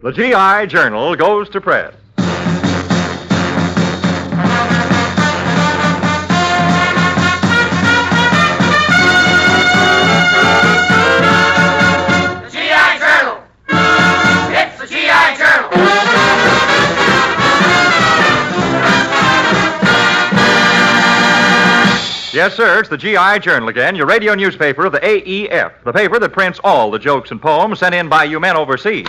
The GI Journal goes to press. Yes, sir, it's the GI Journal again, your radio newspaper of the AEF, the paper that prints all the jokes and poems sent in by you men overseas.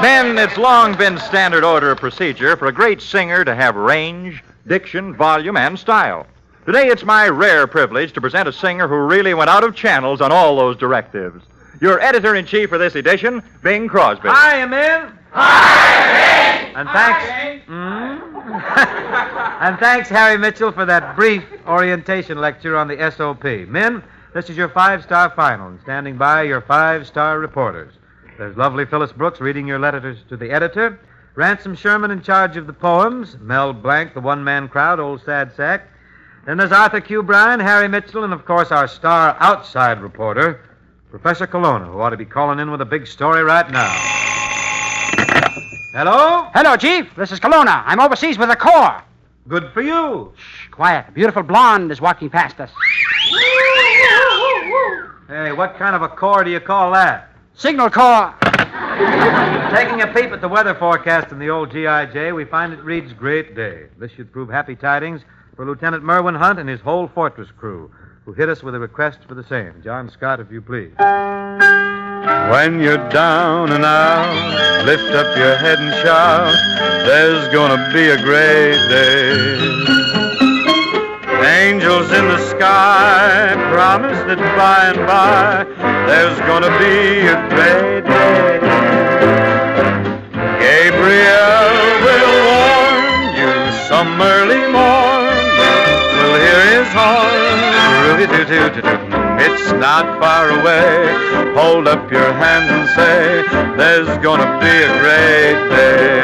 Men, it's long been standard order of procedure for a great singer to have range, diction, volume, and style. Today, it's my rare privilege to present a singer who really went out of channels on all those directives. Your editor-in-chief for this edition, Bing Crosby. Hi, men. Hi, Bing. And thanks. And thanks, Harry Mitchell, for that brief orientation lecture on the SOP. Men, this is your 5-star final, and standing by your 5-star reporters. There's lovely Phyllis Brooks reading your letters to the editor, Ransom Sherman in charge of the poems, Mel Blanc, the one-man crowd, old sad sack. Then there's Arthur Q. Bryan, Harry Mitchell, and, of course, our star outside reporter, Professor Colonna, who ought to be calling in with a big story right now. Hello? Hello, Chief. This is Colonna. I'm overseas with the Corps. Good for you. Shh, quiet. A beautiful blonde is walking past us. Hey, what kind of a corps do you call that? Signal Corps. Taking a peep at the weather forecast in the old G.I.J., we find it reads great day. This should prove happy tidings for Lieutenant Merwin Hunt and his whole fortress crew, who hit us with a request for the same. John Scott, if you please. When you're down and out, lift up your head and shout, there's gonna be a great day. Angels in the sky promise that by and by, there's gonna be a great day. Gabriel will warn you some early morn, we'll hear his horn, rooty-too-too-too-too. It's not far away. Hold up your hands and say, there's gonna be a great day.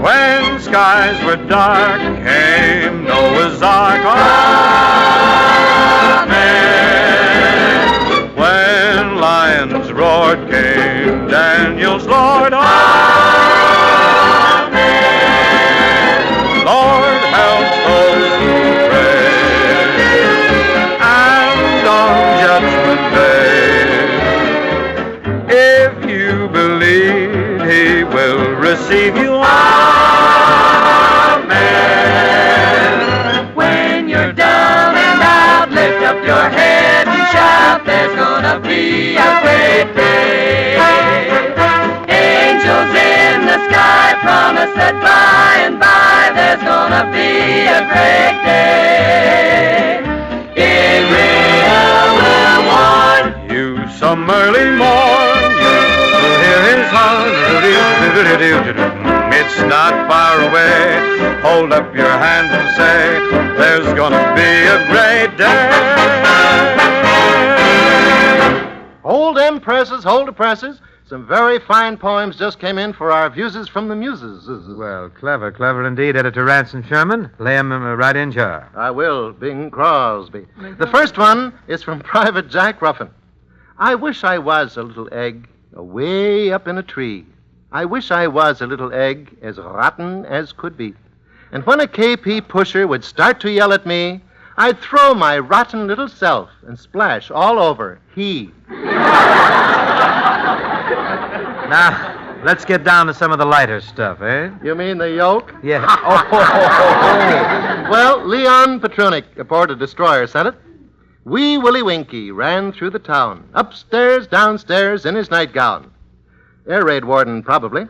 When skies were dark, came Noah's Ark. Amen. When lions roared, came Daniel's Lord. Amen. Lord, help those who pray. Judgment Day. If you believe, he will receive you. Amen. When you're down and out, lift up your head and shout, there's gonna be a great day. Angels in the sky promise that by and by, there's gonna be a great day. Gabriel will warn you some early morn, you'll hear his horn. It's not far away. Hold up your hands and say, there's gonna be a great day. Hold them presses, hold the presses. Some very fine poems just came in for our Muses from the Muses. Well, clever indeed, Editor Ransom Sherman. Lay 'em right in jar. I will, Bing Crosby. The first one is from Private Jack Ruffin. I wish I was a little egg away up in a tree. I wish I was a little egg as rotten as could be. And when a KP pusher would start to yell at me, I'd throw my rotten little self and splash all over he. Now, let's get down to some of the lighter stuff, eh? You mean the yolk? Yeah. Well, Leon Petrunik aboard a destroyer sent it. Wee Willie Winky ran through the town, upstairs, downstairs, in his nightgown. Air raid warden, probably.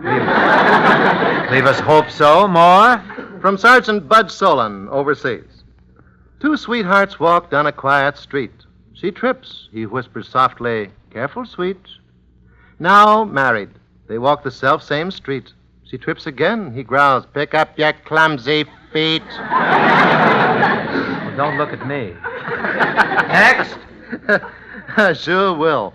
Leave us hope so. More? From Sergeant Bud Solon, overseas. Two sweethearts walk down a quiet street. She trips. He whispers softly, careful, sweet. Now married. They walk the self-same street. She trips again. He growls, pick up your clumsy feet. Well, don't look at me. Next. Sure will.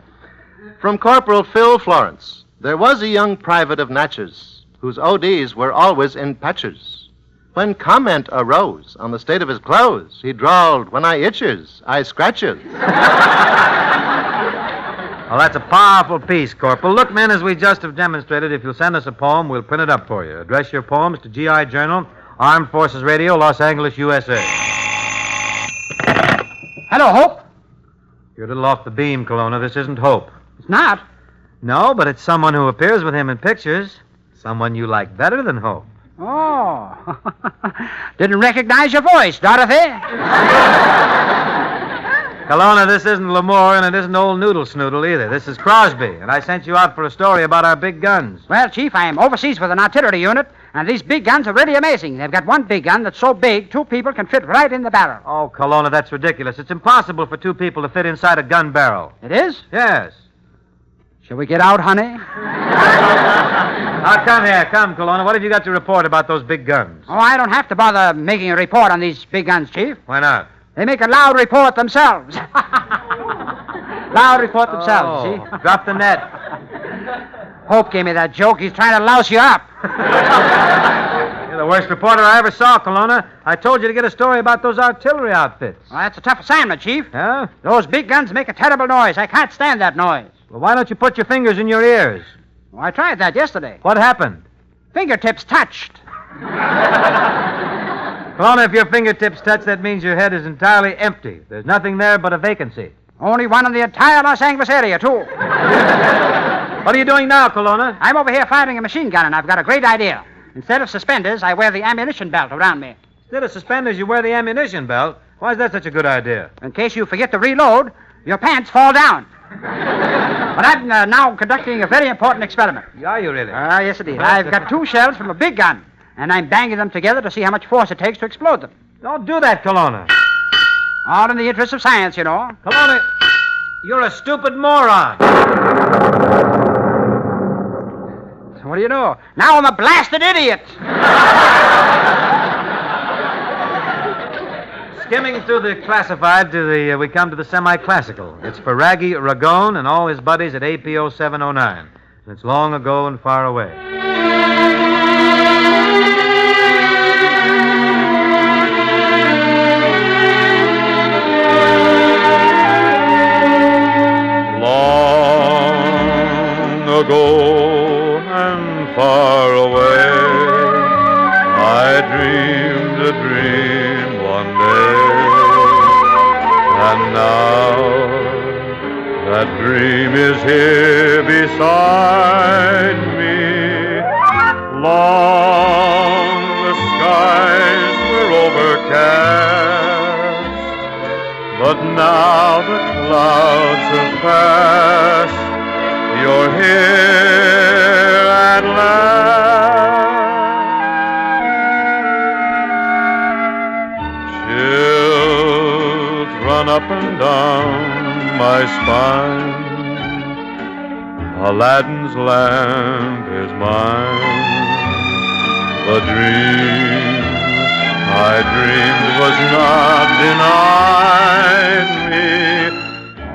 From Corporal Phil Florence. There was a young private of Natchez whose ODs were always in patches. When comment arose on the state of his clothes, he drawled, when I itches, I scratches. Well, that's a powerful piece, Corporal. Look, men, as we just have demonstrated, if you'll send us a poem, we'll print it up for you. Address your poems to GI Journal, Armed Forces Radio, Los Angeles, USA. Hello, Hope. You're a little off the beam, Kelowna. This isn't Hope. It's not. No, but it's someone who appears with him in pictures. Someone you like better than Hope. Oh. Didn't recognize your voice, Dorothy. Kelowna, this isn't Lamore, and it isn't old Noodle Snoodle either. This is Crosby, and I sent you out for a story about our big guns. Well, Chief, I am overseas with an artillery unit, and these big guns are really amazing. They've got one big gun that's so big, 2 people can fit right in the barrel. Oh, Kelowna, that's ridiculous. It's impossible for 2 people to fit inside a gun barrel. It is? Yes. Shall we get out, honey? Come here. Come, Kelowna. What have you got to report about those big guns? Oh, I don't have to bother making a report on these big guns, Chief. Why not? They make a loud report themselves. Loud report themselves, see? Drop the net. Hope gave me that joke. He's trying to louse you up. You're the worst reporter I ever saw, Kelowna. I told you to get a story about those artillery outfits. Well, that's a tough assignment, Chief. Huh? Those big guns make a terrible noise. I can't stand that noise. Well, why don't you put your fingers in your ears? Well, I tried that yesterday. What happened? Fingertips touched. Kelowna, if your fingertips touch, that means your head is entirely empty. There's nothing there but a vacancy. Only one in the entire Los Angeles area, too. What are you doing now, Kelowna? I'm over here firing a machine gun, and I've got a great idea. Instead of suspenders, I wear the ammunition belt around me. Instead of suspenders, you wear the ammunition belt. Why is that such a good idea? In case you forget to reload, your pants fall down. But I'm now conducting a very important experiment. Are you really? Yes, indeed. I've got 2 shells from a big gun, and I'm banging them together to see how much force it takes to explode them. Don't do that, Kelowna. All in the interest of science, you know. Kelowna, you're a stupid moron. So what do you know? Now I'm a blasted idiot. Skimming through the classified, we come to the semi-classical. It's for Raggy Ragone and all his buddies at APO 709. And it's long ago and far away. Long ago and far away, I dreamed a dream one day, and now that dream is here beside me. Long the skies were overcast, but now the clouds have passed. You're here at last. Chills run up and down my spine. Aladdin's lamp is mine. The dream I dreamed was not denied me.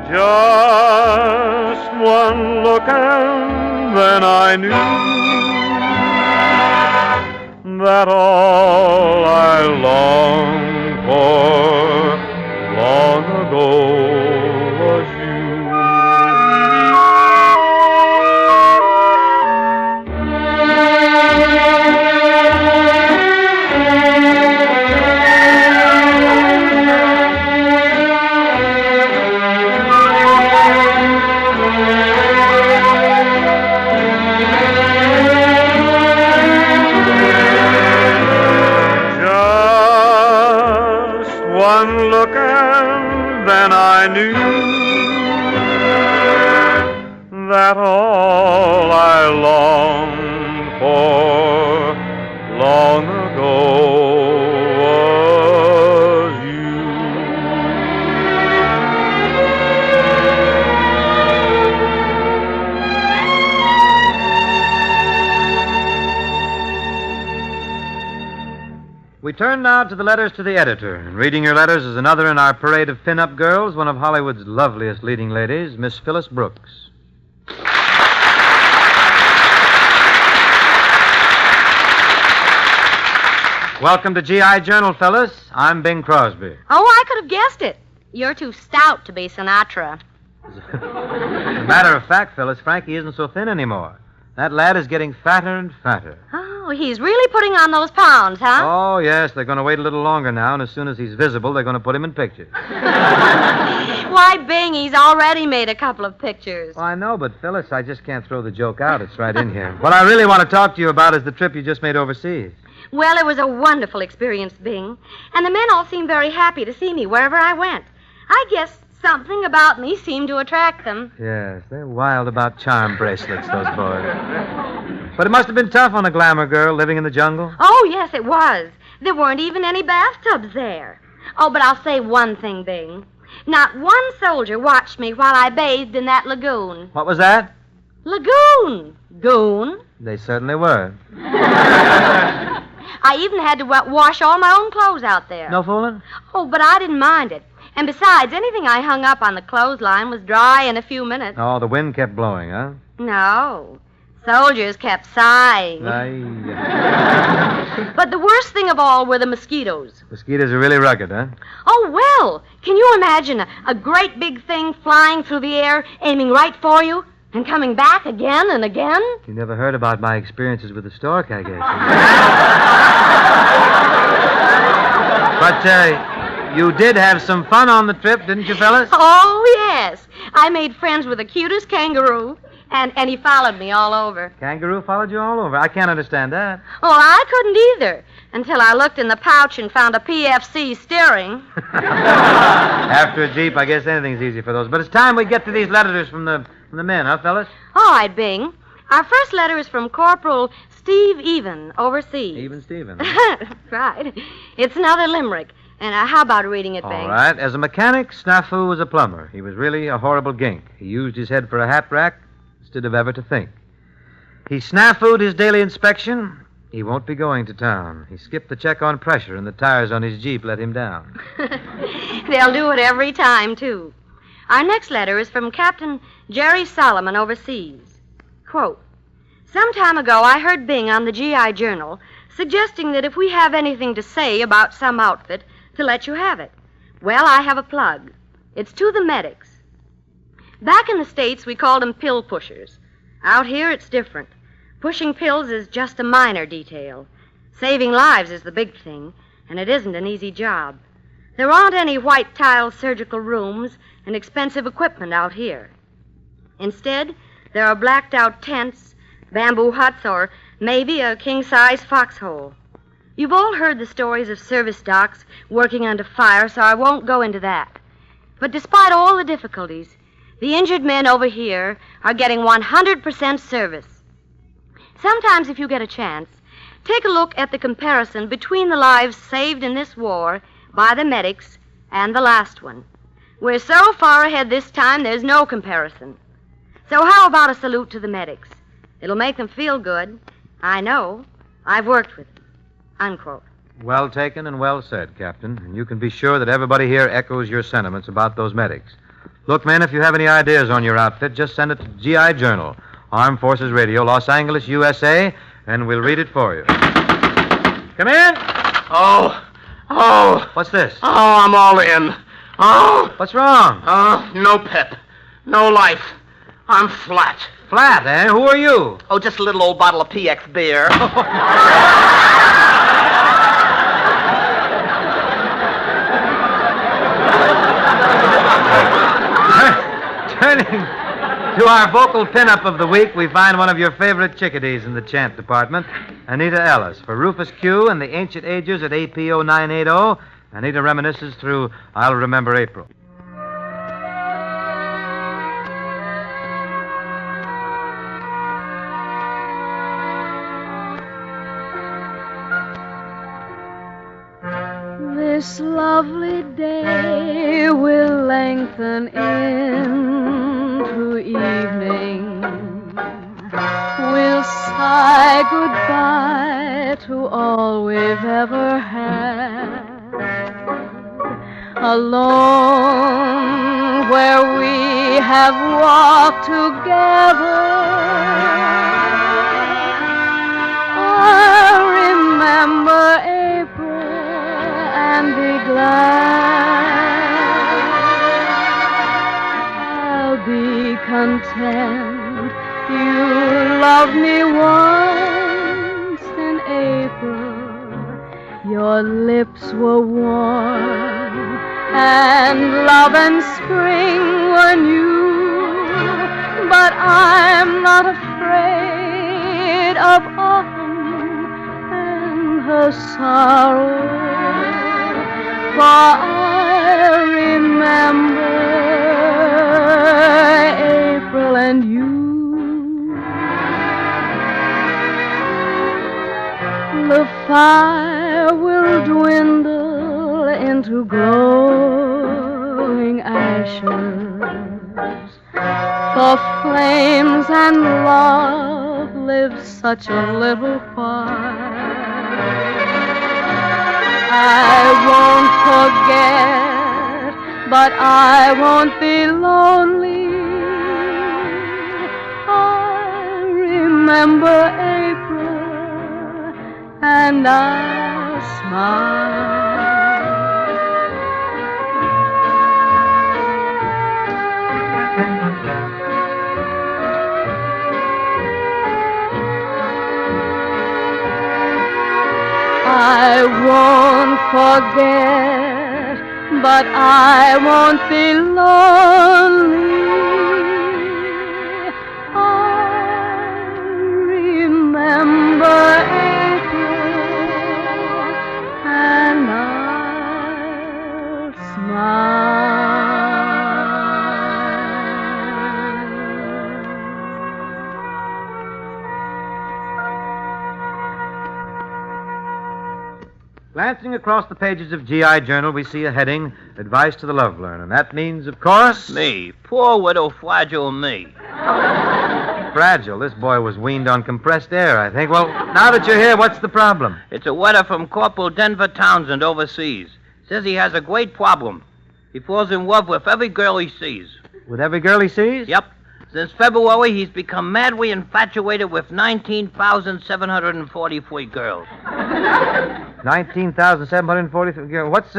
Just one look and then I knew that all I longed for long ago was you. One look and then I knew that all I longed for long ago was you. We turn now to the letters to the editor. And reading your letters is another in our parade of pin-up girls, one of Hollywood's loveliest leading ladies, Miss Phyllis Brooks. Welcome to GI Journal, Phyllis. I'm Bing Crosby. Oh, I could have guessed it. You're too stout to be Sinatra. As a matter of fact, Phyllis, Frankie isn't so thin anymore. That lad is getting fatter and fatter. Oh, he's really putting on those pounds, huh? Oh, yes, they're going to wait a little longer now, and as soon as he's visible, they're going to put him in pictures. Why, Bing, he's already made a couple of pictures. Well, I know, but Phyllis, I just can't throw the joke out. It's right in here. What I really want to talk to you about is the trip you just made overseas. Well, it was a wonderful experience, Bing. And the men all seemed very happy to see me wherever I went. I guess something about me seemed to attract them. Yes, they're wild about charm bracelets, those boys. But it must have been tough on a glamour girl living in the jungle. Oh, yes, it was. There weren't even any bathtubs there. Oh, but I'll say one thing, Bing. Not one soldier watched me while I bathed in that lagoon. What was that? Lagoon. Goon. They certainly were. I even had to wash all my own clothes out there. No fooling? Oh, but I didn't mind it. And besides, anything I hung up on the clothesline was dry in a few minutes. Oh, the wind kept blowing, huh? No. Soldiers kept sighing. But the worst thing of all were the mosquitoes. Mosquitoes are really rugged, huh? Oh, well, can you imagine a great big thing flying through the air, aiming right for you, and coming back again and again? You never heard about my experiences with the stork, I guess. But, you did have some fun on the trip, didn't you, fellas? Oh, yes. I made friends with the cutest kangaroo, and he followed me all over. Kangaroo followed you all over. I can't understand that. Oh, I couldn't either, until I looked in the pouch and found a PFC steering. After a Jeep, I guess anything's easy for those. But it's time we get to these letters from the men, huh, fellas? All right, Bing. Our first letter is from Corporal Steve Even, overseas. Even Steven. Right. It's another limerick. And how about reading it, Bing? All right. As a mechanic, Snafu was a plumber. He was really a horrible gink. He used his head for a hat rack instead of ever to think. He snafu'd his daily inspection. He won't be going to town. He skipped the check on pressure, and the tires on his Jeep let him down. They'll do it every time, too. Our next letter is from Captain Jerry Solomon, overseas. Quote, some time ago I heard Bing on the GI Journal suggesting that if we have anything to say about some outfit, to let you have it. Well, I have a plug. It's to the medics. Back in the States, we called them pill pushers. Out here, it's different. Pushing pills is just a minor detail. Saving lives is the big thing, and it isn't an easy job. There aren't any white-tile surgical rooms and expensive equipment out here. Instead, there are blacked-out tents, bamboo huts, or maybe a king-size foxhole. You've all heard the stories of service docs working under fire, so I won't go into that. But despite all the difficulties, the injured men over here are getting 100% service. Sometimes, if you get a chance, take a look at the comparison between the lives saved in this war by the medics and the last one. We're so far ahead this time, there's no comparison. So how about a salute to the medics? It'll make them feel good. I know. I've worked with them. Unquote. Well taken and well said, Captain. And you can be sure that everybody here echoes your sentiments about those medics. Look, men, if you have any ideas on your outfit, just send it to GI Journal, Armed Forces Radio, Los Angeles, USA, and we'll read it for you. Come in. Oh. What's this? Oh, I'm all in. Oh. What's wrong? No pep. No life. I'm flat. Flat, eh? Who are you? Oh, just a little old bottle of PX beer. Turning to our vocal pinup of the week, we find one of your favorite chickadees in the chant department, Anita Ellis. For Rufus Q and the Ancient Agers at APO 980, Anita reminisces through I'll Remember April. This lovely day will lengthen into evening. We'll sigh goodbye to all we've ever had. Alone where we have walked together, I'll remember April and be glad. I'll content. You loved me once in April. Your lips were warm, and love and spring were new. But I'm not afraid of autumn and her sorrow, for I remember April and you. The fire will dwindle into glowing ashes, for flames and love live such a little while. I won't forget, but I won't be lonely. I remember April, and I'll smile. I won't forget, but I won't be lonely. I remember April, and I'll smile. Glancing across the pages of G.I. Journal, we see a heading, Advice to the Love Learner. And that means, of course... Me. Poor widow fragile me. Fragile. This boy was weaned on compressed air, I think. Well, now that you're here, what's the problem? It's a letter from Corporal Denver Townsend overseas. Says he has a great problem. He falls in love with every girl he sees. With every girl he sees? Yep. Since February, he's become madly infatuated with 19,743 girls. 19,743 girls. What's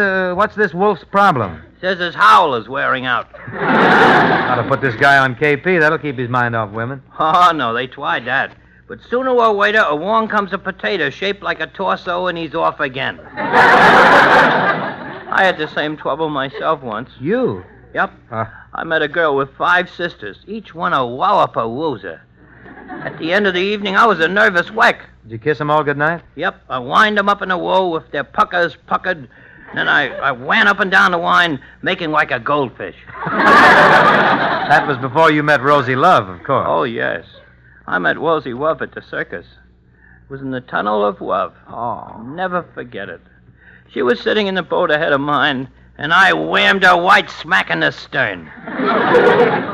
this wolf's problem? Says his howl is wearing out. Ought to put this guy on KP. That'll keep his mind off women. Oh, no, they tried that. But sooner or later, along comes a potato shaped like a torso, and he's off again. I had the same trouble myself once. You? Yep. I met a girl with 5 sisters, each one a lollipalooza. At the end of the evening, I was a nervous wreck. Did you kiss them all goodnight? Yep. I wind them up in a row with their puckers puckered. Then I ran up and down the line, making like a goldfish. That was before you met Rosie Love, of course. Oh, yes. I met Rosie Love at the circus. It was in the Tunnel of Love. Oh, never forget it. She was sitting in the boat ahead of mine, and I whammed her right smack in the stern.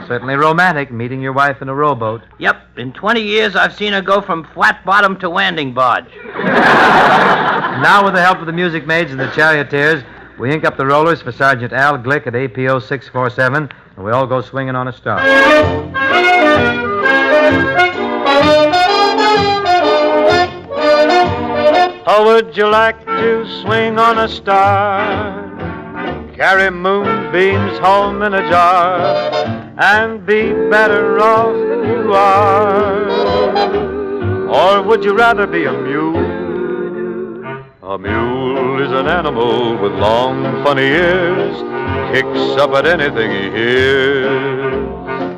Certainly romantic, meeting your wife in a rowboat. Yep. In 20 years, I've seen her go from flat bottom to landing barge. Now, with the help of the music maids and the charioteers, we ink up the rollers for Sergeant Al Glick at APO 647, and we all go swinging on a star. How would you like to swing on a star? Carry moonbeams home in a jar and be better off you are? Or would you rather be a mule? A mule is an animal with long, funny ears, kicks up at anything he hears.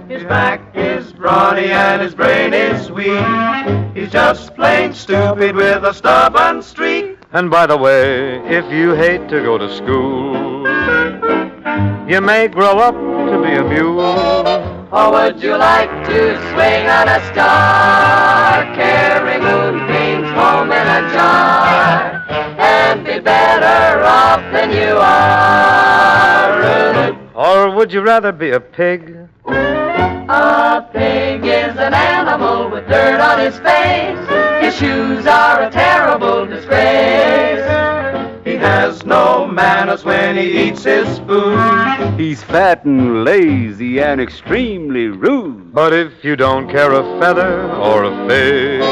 His back is brawny and his brain is sweet. He's just plain stupid with a stubborn streak. And by the way, if you hate to go to school, you may grow up to be a mule. Or would you like to swing on a star, carry moonbeams home in a jar, and be better off than you are? Or would you rather be a pig? A pig is an animal with dirt on his face. His shoes are a terrible disgrace. He has no manners when he eats his food. He's fat and lazy and extremely rude. But if you don't care a feather or a fig,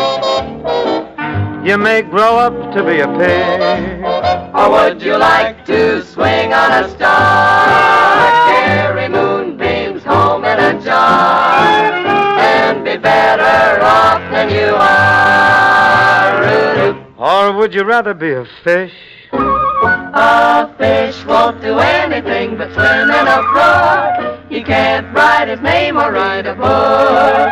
you may grow up to be a pig. Or would you like to swing on a star, carry moonbeams home in a jar, would you rather be a fish? A fish won't do anything but swim in a brook. He can't write his name or read a book.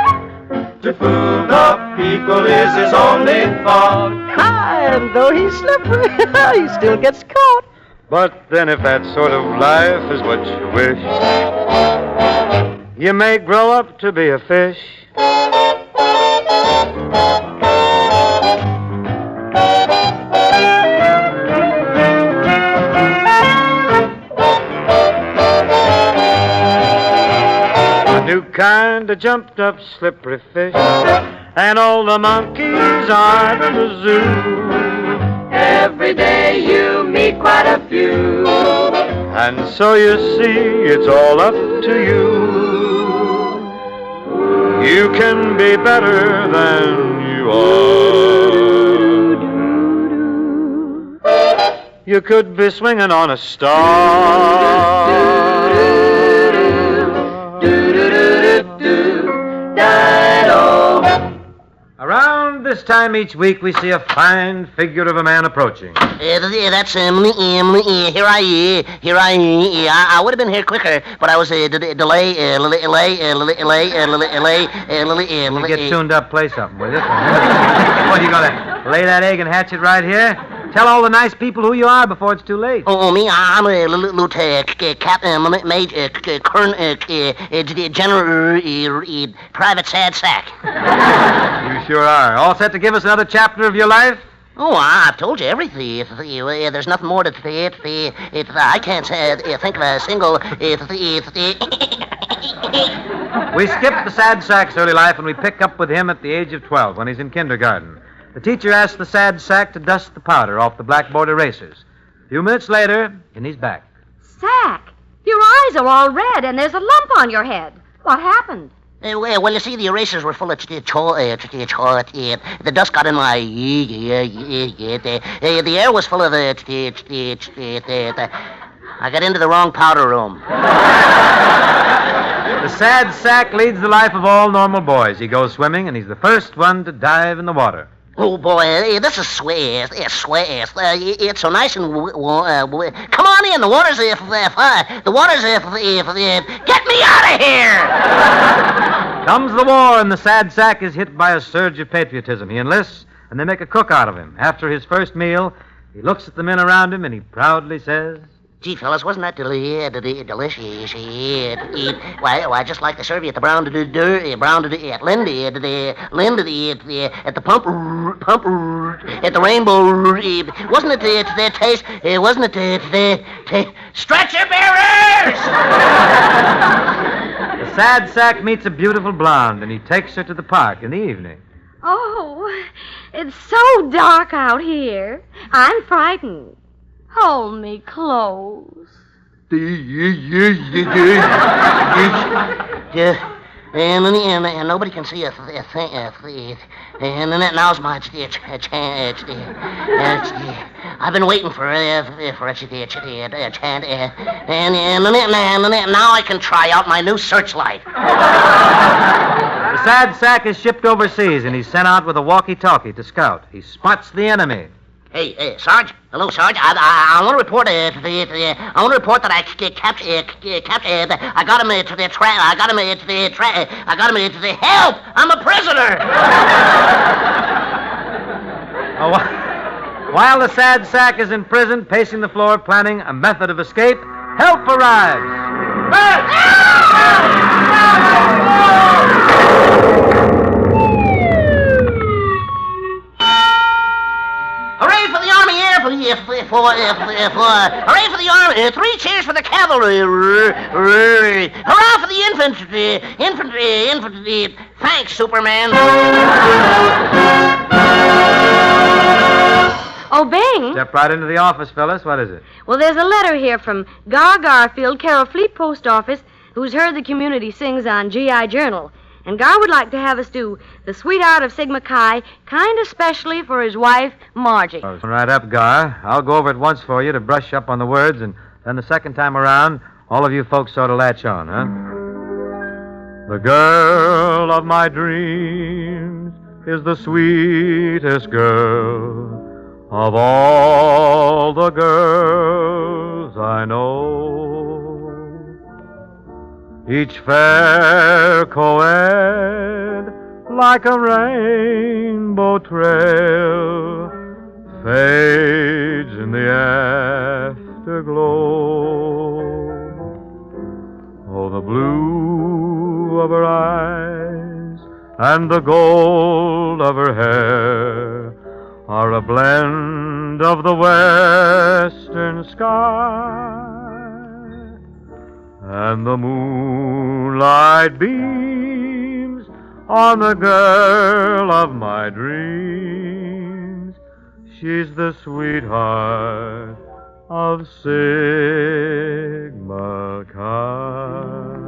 To fool the people is his only thought. And though he's slippery, he still gets caught. But then if that sort of life is what you wish, you may grow up to be a fish. A new kind of jumped up slippery fish, and all the monkeys are in the zoo. Every day you meet quite a few. And so you see, it's all up to you. You can be better than you are. You could be swinging on a star. Around this time each week, we see a fine figure of a man approaching. That's here I would have been here quicker, but I was delay. You get tuned up, play something, will you? What, you gonna lay that egg and hatch it right here? Tell all the nice people who you are before it's too late. Oh, me? I'm a lieutenant, captain, major, colonel, general, private sad sack. You sure are. All set to give us another chapter of your life? Oh, I've told you everything. There's nothing more to say. I can't think of a single. We skip the sad sack's early life and we pick up with him at the age of 12 when he's in kindergarten. The teacher asks the sad sack to dust the powder off the blackboard erasers. A few minutes later, and he's back. Sack, your eyes are all red and there's a lump on your head. What happened? Well, you see, the erasers were full of the dust got in my the air was full of I got into the wrong powder room. The sad sack leads the life of all normal boys. He goes swimming, and he's the first one to dive in the water. Oh, boy, this is sweet. It's sweet. It's so nice and... come on in. The water's... the water's... get me out of here! Comes the war, and the sad sack is hit by a surge of patriotism. He enlists, and they make a cook out of him. After his first meal, he looks at the men around him, and he proudly says... Gee, fellas, wasn't that delicious? Why, just like they serve you at the at Lindy, at the pump, at the Rainbow. Wasn't it the taste? Wasn't it the stretcher bearers? The sad sack meets a beautiful blonde, and he takes her to the park in the evening. Oh, it's so dark out here. I'm frightened. Hold me close. And nobody can see a thing. And now's my chance. I've been waiting for a chance. And now I can try out my new searchlight. The sad sack is shipped overseas, and he's sent out with a walkie-talkie to scout. He spots the enemy. Hey, Sarge. Hello, Sarge. I want to report. I want to report that I captured. I got him to the trap. I got him to the trap. I got him to the help. I'm a prisoner. While the sad sack is in prison, pacing the floor, planning a method of escape, help arrives. Hooray for the Army Air Hooray for the Army! 3 cheers for the cavalry! Hurrah for the infantry! Thanks, Superman! Oh, Bing. Step right into the office, Phyllis. What is it? Well, there's a letter here from Gar Garfield, care of Fleet Post Office, who's heard the community sings on GI Journal. And Gar would like to have us do The Sweetheart of Sigma Chi, kind of specially for his wife, Margie. Right up, Gar. I'll go over it once for you to brush up on the words, and then the second time around, all of you folks sort of latch on, huh? The girl of my dreams is the sweetest girl of all the girls I know. Each fair co-ed like a rainbow trail fades in the afterglow. Oh, the blue of her eyes and the gold of her hair are a blend of the western sky, and the moonlight beams on the girl of my dreams. She's the sweetheart of Sigma Chi.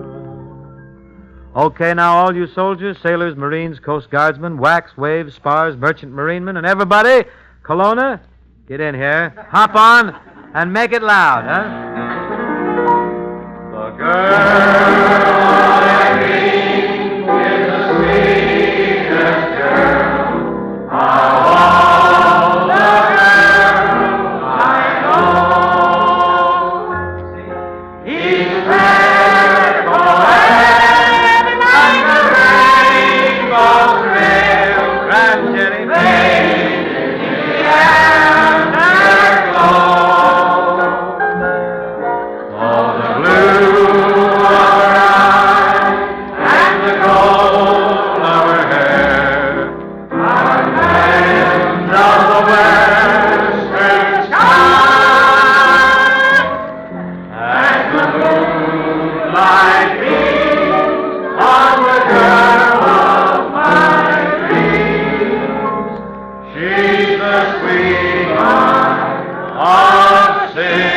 Okay, now all you soldiers, sailors, marines, coast guardsmen, wax, waves, spars, merchant marinemen, and everybody, Kelowna, get in here, hop on, and make it loud, huh? The girl I meet is the sweetest girl of all the girls I know. Each fair co-ed like a rainbow trail, grand Jenny, fades in the afterglow. Oh, the blue of her eyes and the gold of her hair are lands of the western sky, and the moonlight beams on the girl of my dreams. She's the sweetheart of Sigma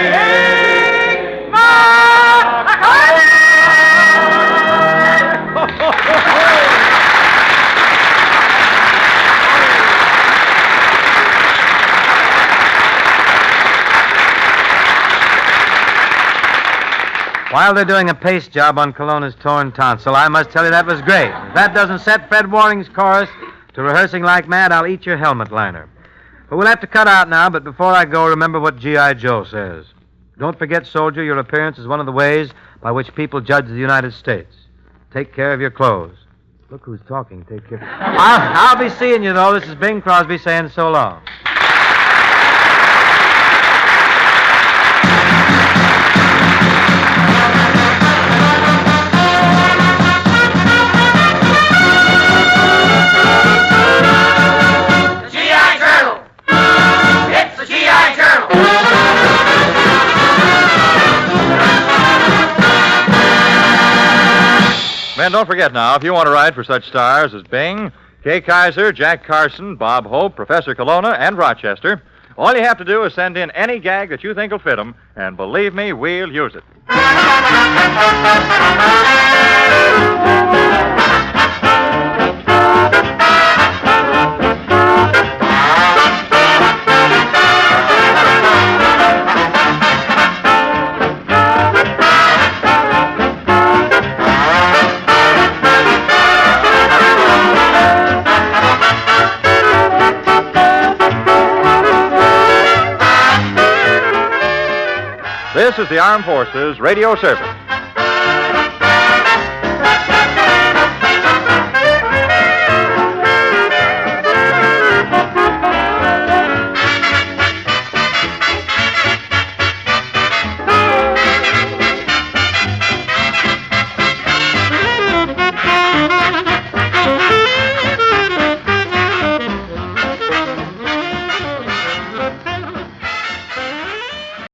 While they're doing a pace job on Kelowna's torn tonsil, I must tell you that was great. If that doesn't set Fred Waring's chorus to rehearsing like mad, I'll eat your helmet liner. But we'll have to cut out now, but before I go, remember what G.I. Joe says. Don't forget, soldier, your appearance is one of the ways by which people judge the United States. Take care of your clothes. Look who's talking. Take care. I'll be seeing you, though. This is Bing Crosby saying so long. And don't forget now, if you want to write for such stars as Bing, Kay Kaiser, Jack Carson, Bob Hope, Professor Kelowna, and Rochester, all you have to do is send in any gag that you think will fit them, and believe me, we'll use it. This is the Armed Forces Radio Service.